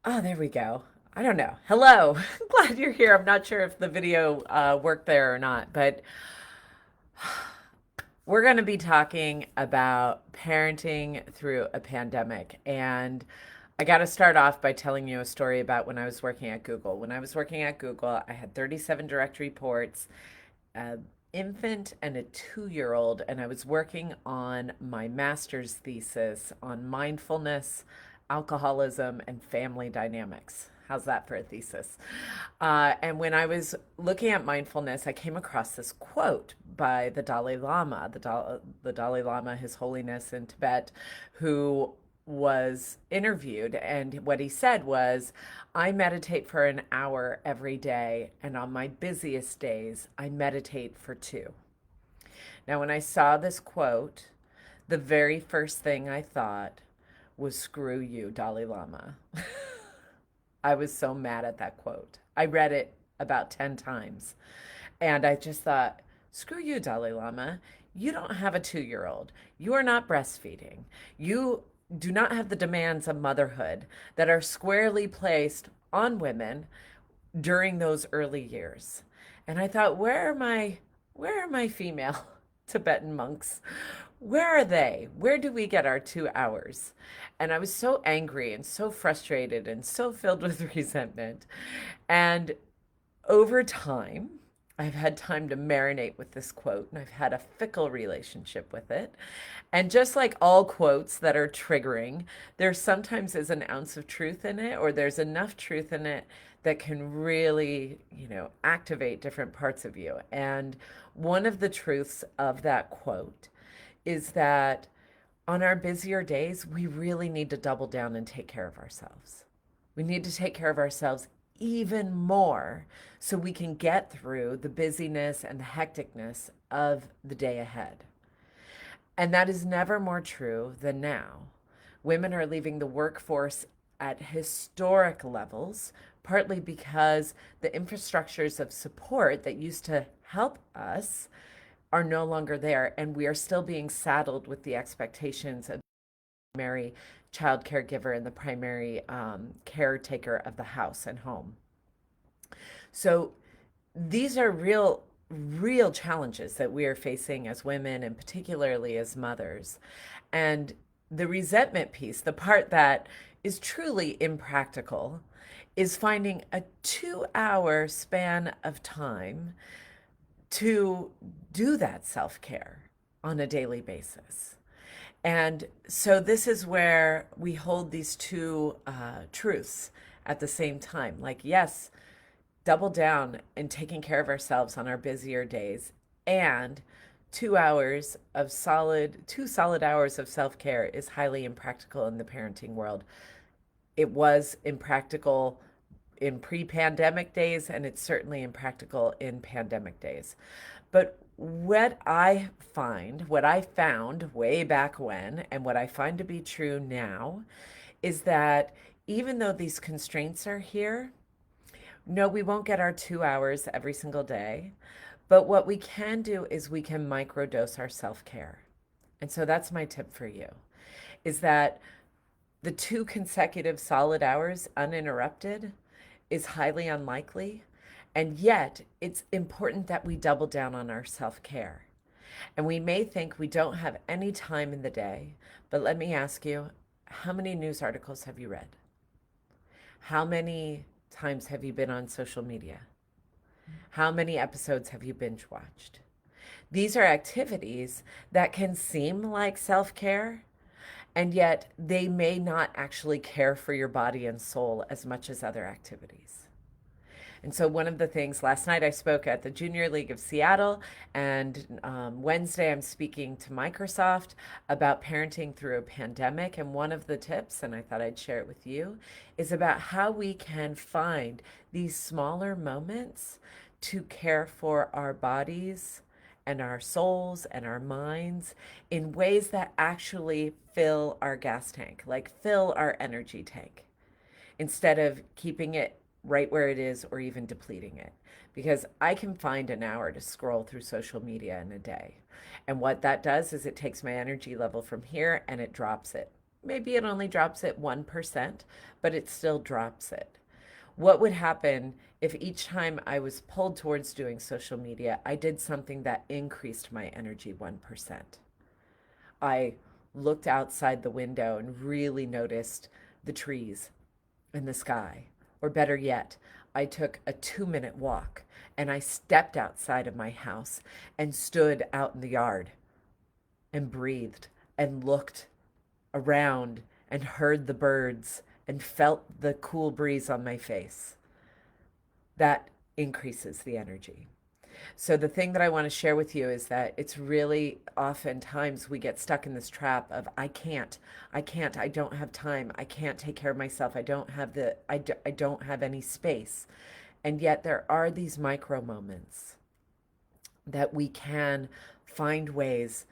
Oh, there we go. I don't know. Hello. Glad you're here. I'm not sure if the video worked there or not, but we're going to be talking about parenting through a pandemic. And I got to start off by telling you a story about when I was working at Google. When I was working at Google, I had 37 direct reports, an infant and a 2 year old, and I was working on my master's thesis on mindfulness, alcoholism, and family dynamics. How's that for a thesis? And when I was looking at mindfulness, I came across this quote by the Dalai Lama, the Dalai Lama, His Holiness in Tibet, who was interviewed. And what he said was, I meditate for an hour every day, and on my busiest days, I meditate for two. Now, when I saw this quote, the very first thing I thought was, screw you, Dalai Lama. I was so mad at that quote. I read it about 10 times. And I just thought, screw you, Dalai Lama. You don't have a 2 year old. You are not breastfeeding. You do not have the demands of motherhood that are squarely placed on women during those early years. And I thought, where are my female Tibetan monks? Where are they? Where do we get our 2 hours? And I was so angry and so frustrated and so filled with resentment. And over time, I've had time to marinate with this quote, and I've had a fickle relationship with it. And just like all quotes that are triggering, there sometimes is an ounce of truth in it, or there's enough truth in it that can really, activate different parts of you. And one of the truths of that quote is that on our busier days, we really need to double down and take care of ourselves. We need to take care of ourselves even more so we can get through the busyness and the hecticness of the day ahead. And that is never more true than now. Women are leaving the workforce at historic levels, partly because the infrastructures of support that used to help us are no longer there, and we are still being saddled with the expectations of the primary child caregiver and the primary caretaker of the house and home. So these are real challenges that we are facing as women and particularly as mothers. And the resentment piece, the part that is truly impractical, is finding a 2 hour span of time to do that self care on a daily basis. And so this is where we hold these two truths at the same time. Like, yes, double down in taking care of ourselves on our busier days, and 2 hours of two solid hours of self care is highly impractical in the parenting world. It was impractical in pre-pandemic days, and it's certainly impractical in pandemic days. But what I found way back when, and what I find to be true now, is that even though these constraints are here, no, we won't get our 2 hours every single day. But what we can do is we can microdose our self-care. And so that's my tip for you, is that the two consecutive solid hours uninterrupted is highly unlikely. And yet, it's important that we double down on our self care. And we may think we don't have any time in the day, but let me ask you, how many news articles have you read? How many times have you been on social media? How many episodes have you binge watched? These are activities that can seem like self care, and yet they may not actually care for your body and soul as much as other activities. And so, one of the things, last night I spoke at the Junior League of Seattle, and Wednesday I'm speaking to Microsoft about parenting through a pandemic. And one of the tips, and I thought I'd share it with you, is about how we can find these smaller moments to care for our bodies and our souls and our minds in ways that actually fill our gas tank, like fill our energy tank, instead of keeping it right where it is or even depleting it. Because I can find an hour to scroll through social media in a day. And what that does is it takes my energy level from here and it drops it Maybe it only drops it 1%, but it still drops it. What would happen if each time I was pulled towards doing social media, I did something that increased my energy 1%? I looked outside the window and really noticed the trees and the sky. Or better yet, I took a 2-minute walk and I stepped outside of my house and stood out in the yard and breathed and looked around and heard the birds and felt the cool breeze on my face. That increases the energy. So the thing that I want to share with you is that it's really oftentimes we get stuck in this trap of I don't have time, I can't take care of myself, I don't have any space. And yet there are these micro moments that we can find ways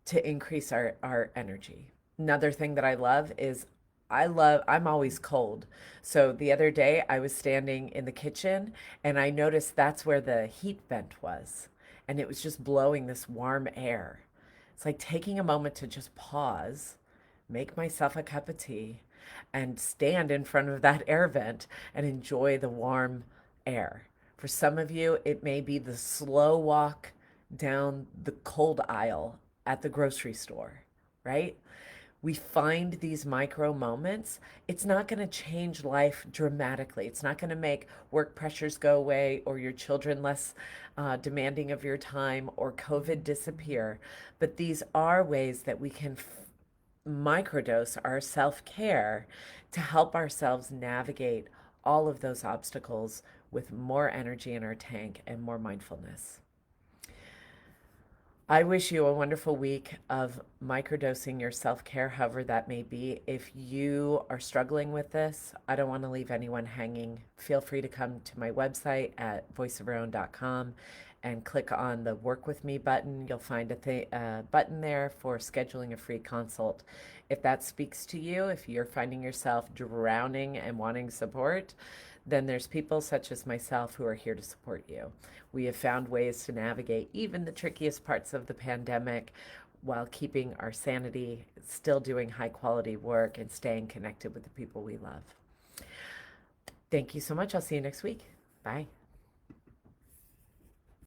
to increase our energy. Another thing that I love is I'm always cold. So the other day I was standing in the kitchen and I noticed that's where the heat vent was. And it was just blowing this warm air. It's like taking a moment to just pause, make myself a cup of tea, and stand in front of that air vent and enjoy the warm air. For some of you, it may be the slow walk down the cold aisle at the grocery store, right? We find these micro moments. It's not going to change life dramatically. It's not going to make work pressures go away or your children less demanding of your time or COVID disappear. But these are ways that we can microdose our self care to help ourselves navigate all of those obstacles with more energy in our tank and more mindfulness. I wish you a wonderful week of microdosing your self care, however that may be. If you are struggling with this, I don't want to leave anyone hanging. Feel free to come to my website at voiceofourown.com and click on the Work With Me button. You'll find a button there for scheduling a free consult. If that speaks to you, if you're finding yourself drowning and wanting support, then there's people such as myself who are here to support you. We have found ways to navigate even the trickiest parts of the pandemic while keeping our sanity, still doing high quality work, and staying connected with the people we love. Thank you so much. I'll see you next week. Bye.